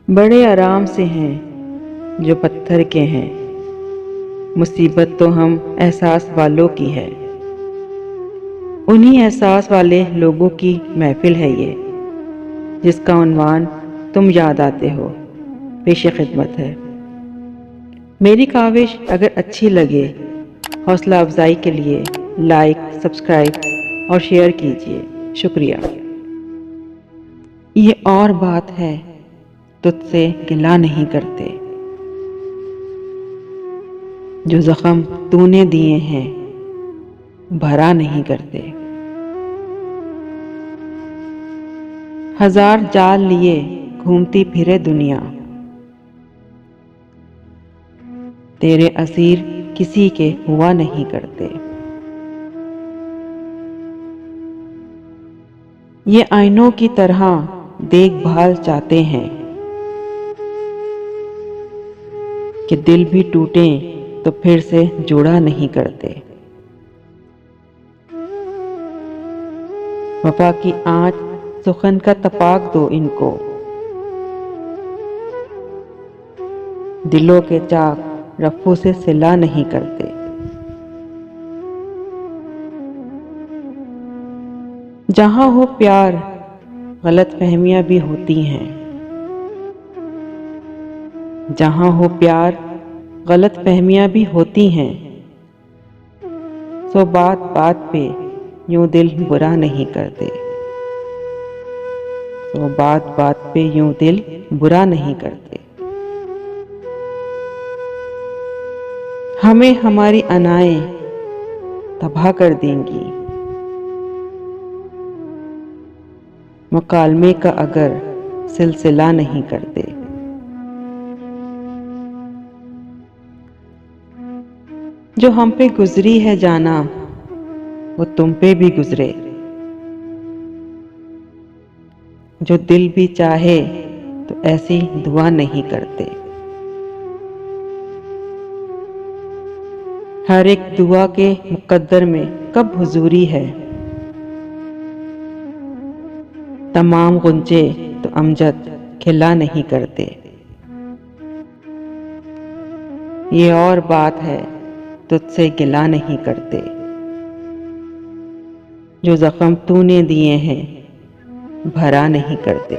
بڑے آرام سے ہیں جو پتھر کے ہیں، مصیبت تو ہم احساس والوں کی ہے۔ انہی احساس والے لوگوں کی محفل ہے یہ، جس کا عنوان تم یاد آتے ہو، پیش خدمت ہے۔ میری کاوش اگر اچھی لگے، حوصلہ افزائی کے لیے لائک، سبسکرائب اور شیئر کیجیے، شکریہ۔ یہ اور بات ہے، تجھ سے گلہ نہیں کرتے، جو زخم تو نے دیے ہیں بھرا نہیں کرتے۔ ہزار جال لیے گھومتی پھرے دنیا، تیرے اسیر کسی کے ہوا نہیں کرتے۔ یہ آئینوں کی طرح دیکھ بھال چاہتے ہیں کہ دل بھی ٹوٹیں تو پھر سے جوڑا نہیں کرتے۔ وفا کی آنچ سخن کا تپاک دو ان کو، دلوں کے چاک رفو سے سلا نہیں کرتے۔ جہاں ہو پیار غلط فہمیاں بھی ہوتی ہیں، جہاں ہو پیار غلط فہمیاں بھی ہوتی ہیں، سو بات بات پہ یوں دل برا نہیں کرتے، سو بات بات پہ یوں دل برا نہیں کرتے۔ ہمیں ہماری انائیں تباہ کر دیں گی، مکالمے کا اگر سلسلہ نہیں کرتے۔ جو ہم پہ گزری ہے جانا، وہ تم پہ بھی گزرے، جو دل بھی چاہے تو ایسی دعا نہیں کرتے۔ ہر ایک دعا کے مقدر میں کب حضوری ہے، تمام غنچے تو امجد کھلا نہیں کرتے۔ یہ اور بات ہے، تجھ سے گلہ نہیں کرتے، جو زخم تو نے دیے ہیں بھرا نہیں کرتے۔